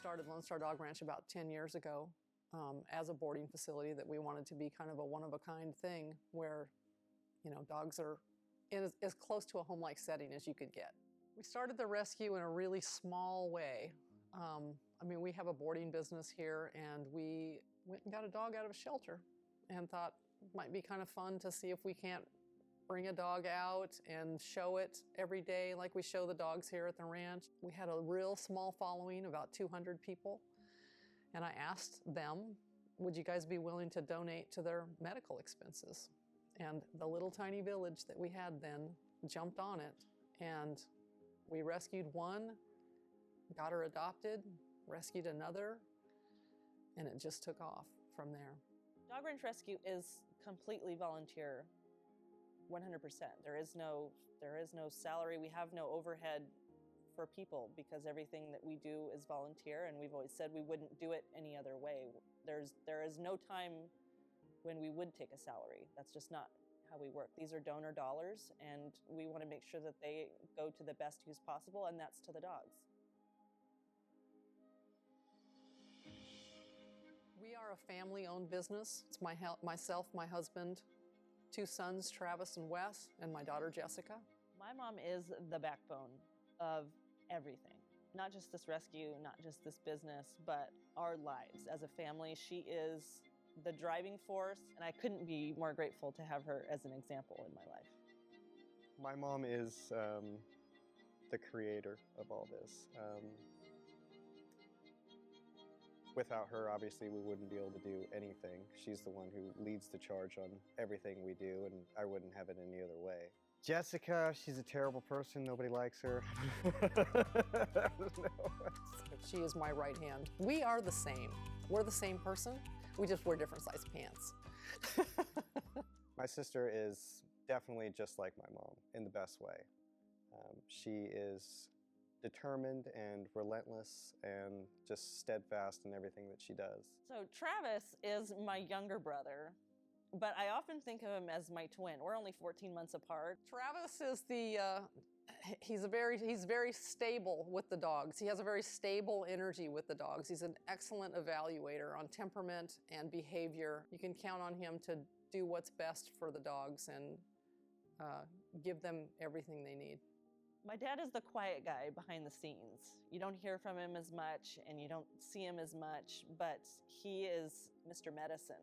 started Lone Star Dog Ranch about 10 years ago as a boarding facility that we wanted to be kind of a one-of-a-kind thing where, you know, dogs are in as close to a home-like setting as you could get. We started the rescue in a really small way. I mean, we have a boarding business here, and we went and got a dog out of a shelter and thought it might be kind of fun to see if we can't bring a dog out and show it every day like we show the dogs here at the ranch. We had a real small following, about 200 people, and I asked them, would you guys be willing to donate to their medical expenses? And the little tiny village that we had then jumped on it, and we rescued one, got her adopted, rescued another, and it just took off from there. Dog Ranch Rescue is completely volunteer, 100%. There is no salary. We have no overhead for people because everything that we do is volunteer, and we've always said we wouldn't do it any other way. There is no time when we would take a salary. That's just not how we work. These are donor dollars, and we want to make sure that they go to the best use possible, and that's to the dogs. We are a family-owned business. It's myself, my husband, 2 sons, Travis and Wes, and my daughter, Jessica. My mom is the backbone of everything. Not just this rescue, not just this business, but our lives as a family. She is the driving force, and I couldn't be more grateful to have her as an example in my life. My mom is the creator of all this. Without her, obviously, we wouldn't be able to do anything. She's the one who leads the charge on everything we do, and I wouldn't have it any other way. Jessica, she's a terrible person. Nobody likes her. She is my right hand. We are the same. We're the same person. We just wear different size pants. My sister is definitely just like my mom in the best way. She is determined and relentless and just steadfast in everything that she does. So Travis is my younger brother, but I often think of him as my twin. We're only 14 months apart. Travis is he's very stable with the dogs. He has a very stable energy with the dogs. He's an excellent evaluator on temperament and behavior. You can count on him to do what's best for the dogs and give them everything they need. My dad is the quiet guy behind the scenes. You don't hear from him as much and you don't see him as much, but he is Mr. Medicine.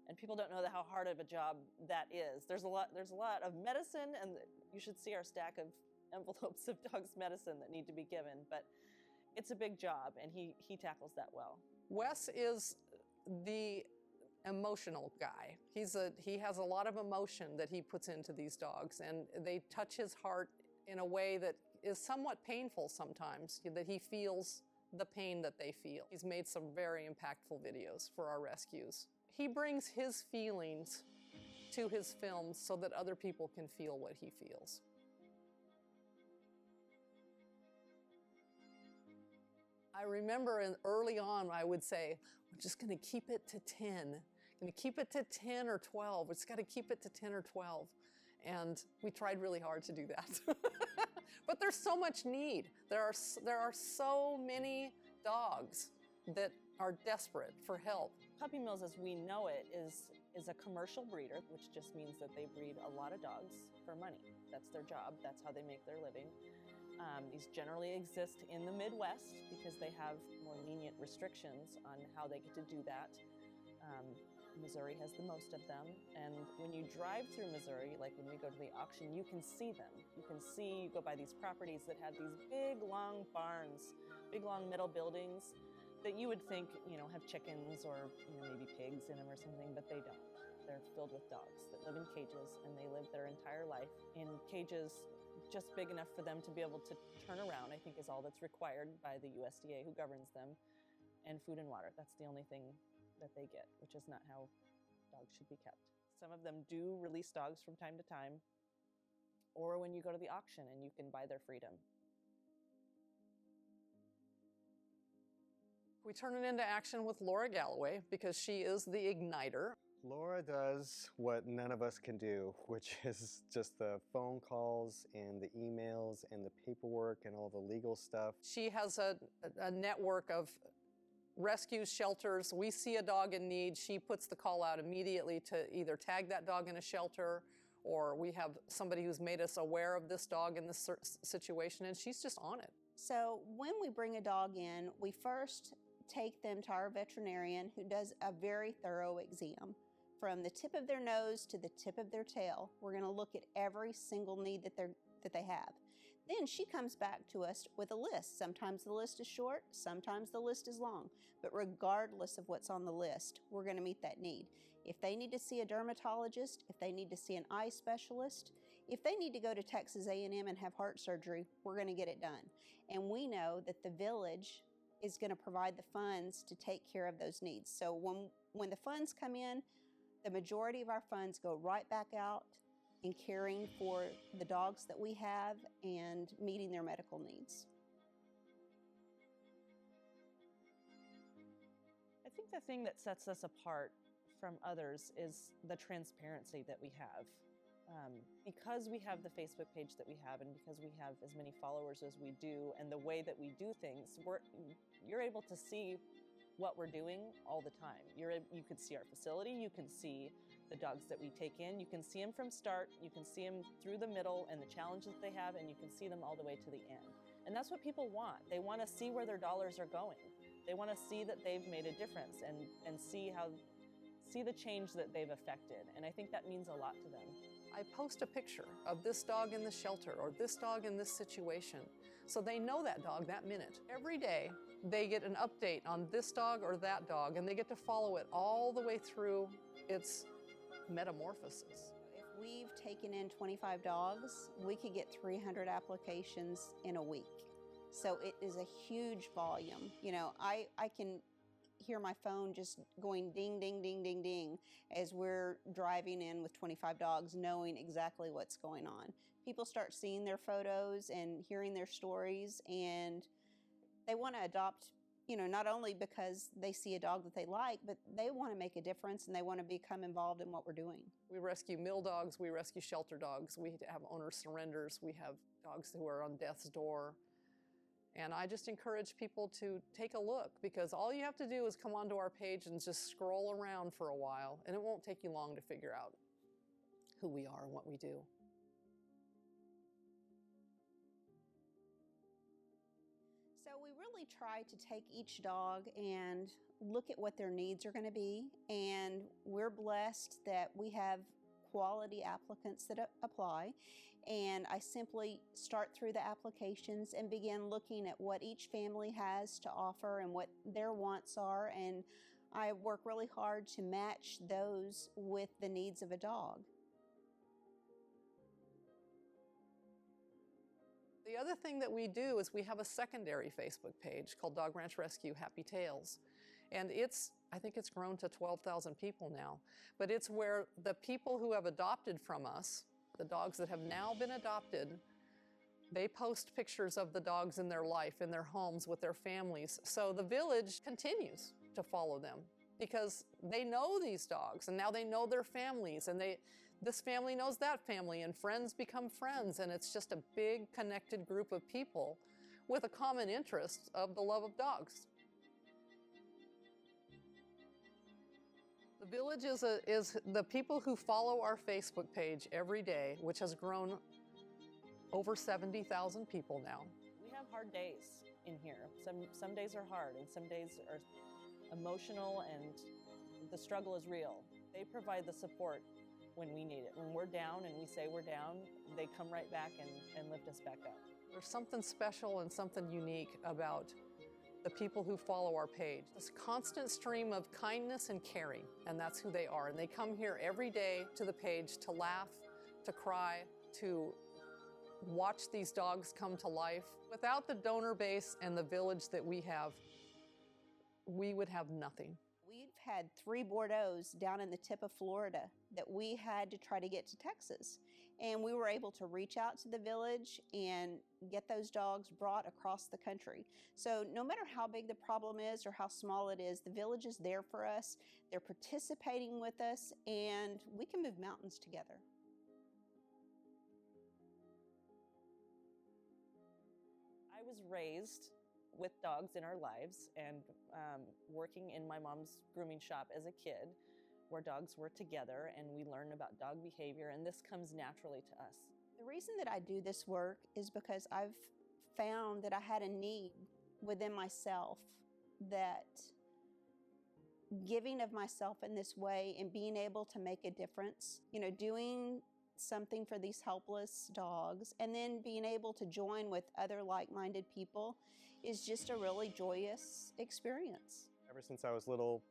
And people don't know how hard of a job that is. There's a lot of medicine, and you should see our stack of envelopes of dogs' medicine that need to be given, but it's a big job, and he tackles that well. Wes is the emotional guy. He has a lot of emotion that he puts into these dogs, and they touch his heart in a way that is somewhat painful sometimes, that he feels the pain that they feel. He's made some very impactful videos for our rescues. He brings his feelings to his films so that other people can feel what he feels. I remember early on I would say, we're just gonna keep it to 10. Gonna keep it to 10 or 12. It's gotta keep it to 10 or 12. And we tried really hard to do that. But there's so much need. There are so many dogs that are desperate for help. Puppy Mills, as we know it, is a commercial breeder, which just means that they breed a lot of dogs for money. That's their job. That's how they make their living. These generally exist in the Midwest because they have more lenient restrictions on how they get to do that. Missouri has the most of them, and when you drive through Missouri, like when we go to the auction, you can see them. You go by these properties that have these big, long barns, big, long metal buildings that you would think, have chickens or maybe pigs in them or something, but they don't. They're filled with dogs that live in cages, and they live their entire life in cages just big enough for them to be able to turn around, I think is all that's required by the USDA who governs them, and food and water. That's the only thing that they get, which is not how dogs should be kept. Some of them do release dogs from time to time, or when you go to the auction and you can buy their freedom. We turn it into action with Laura Galloway because she is the igniter. Laura does what none of us can do, which is just the phone calls and the emails and the paperwork and all the legal stuff. She has a network of rescues, shelters. We see a dog in need, she puts the call out immediately to either tag that dog in a shelter, or we have somebody who's made us aware of this dog in this situation, and she's just on it. So when we bring a dog in, we first take them to our veterinarian, who does a very thorough exam. From the tip of their nose to the tip of their tail, we're going to look at every single need that they have. Then she comes back to us with a list. Sometimes the list is short, sometimes the list is long. But regardless of what's on the list, we're going to meet that need. If they need to see a dermatologist, if they need to see an eye specialist, if they need to go to Texas A&M and have heart surgery, we're going to get it done. And we know that the village is going to provide the funds to take care of those needs. So when the funds come in, the majority of our funds go right back out in caring for the dogs that we have and meeting their medical needs. I think the thing that sets us apart from others is the transparency that we have. Because we have the Facebook page that we have, and because we have as many followers as we do, and the way that we do things, you're able to see what we're doing all the time. You can see our facility, you can see the dogs that we take in, you can see them from start, you can see them through the middle and the challenges they have, and you can see them all the way to the end. And that's what people want. They want to see where their dollars are going. They want to see that they've made a difference and see the change that they've affected. And I think that means a lot to them. I post a picture of this dog in the shelter or this dog in this situation, so they know that dog that minute. Every day, they get an update on this dog or that dog, and they get to follow it all the way through its metamorphosis. If we've taken in 25 dogs, we could get 300 applications in a week. So it is a huge volume. You know, I can hear my phone just going ding, ding, ding, ding, ding as we're driving in with 25 dogs, knowing exactly what's going on. People start seeing their photos and hearing their stories, and they want to adopt, you know, not only because they see a dog that they like, but they want to make a difference and they want to become involved in what we're doing. We rescue mill dogs, we rescue shelter dogs, we have owner surrenders, we have dogs who are on death's door. And I just encourage people to take a look, because all you have to do is come onto our page and just scroll around for a while, and it won't take you long to figure out who we are and what we do. So we really try to take each dog and look at what their needs are going to be, and we're blessed that we have quality applicants that apply. And I simply start through the applications and begin looking at what each family has to offer and what their wants are, and I work really hard to match those with the needs of a dog. The other thing that we do is we have a secondary Facebook page called Dog Ranch Rescue Happy Tales. And I think it's grown to 12,000 people now. But it's where the people who have adopted from us, the dogs that have now been adopted, they post pictures of the dogs in their life, in their homes, with their families. So the village continues to follow them because they know these dogs, and now they know their families, and this family knows that family, and friends become friends, and it's just a big connected group of people with a common interest of the love of dogs. The village is the people who follow our Facebook page every day, which has grown over 70,000 people now. We have hard days in here. Some days are hard, and some days are emotional, and the struggle is real. They provide the support when we need it. When we're down and we say we're down, they come right back and lift us back up. There's something special and something unique about the people who follow our page. This constant stream of kindness and caring, and that's who they are. And they come here every day to the page to laugh, to cry, to watch these dogs come to life. Without the donor base and the village that we have, we would have nothing. We've had 3 Bordeaux's down in the tip of Florida that we had to try to get to Texas. And we were able to reach out to the village and get those dogs brought across the country. So no matter how big the problem is or how small it is, the village is there for us. They're participating with us, and we can move mountains together. I was raised with dogs in our lives, and working in my mom's grooming shop as a kid, where dogs were together and we learn about dog behavior, and this comes naturally to us. The reason that I do this work is because I've found that I had a need within myself, that giving of myself in this way and being able to make a difference, doing something for these helpless dogs and then being able to join with other like-minded people is just a really joyous experience. Ever since I was little,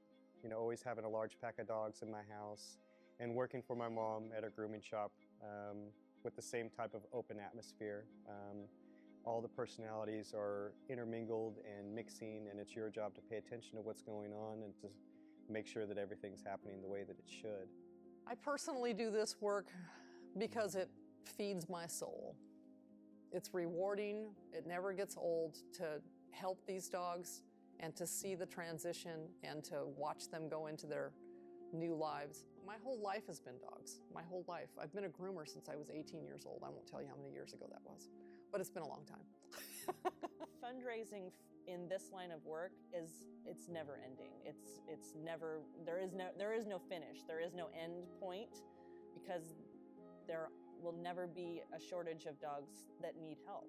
always having a large pack of dogs in my house and working for my mom at a grooming shop with the same type of open atmosphere. All the personalities are intermingled and mixing, and it's your job to pay attention to what's going on and to make sure that everything's happening the way that it should. I personally do this work because it feeds my soul. It's rewarding, it never gets old to help these dogs and to see the transition and to watch them go into their new lives. My whole life has been dogs, my whole life. I've been a groomer since I was 18 years old. I won't tell you how many years ago that was, but it's been a long time. Fundraising in this line of work it's never ending. It's never, there is no finish. There is no end point, because there will never be a shortage of dogs that need help.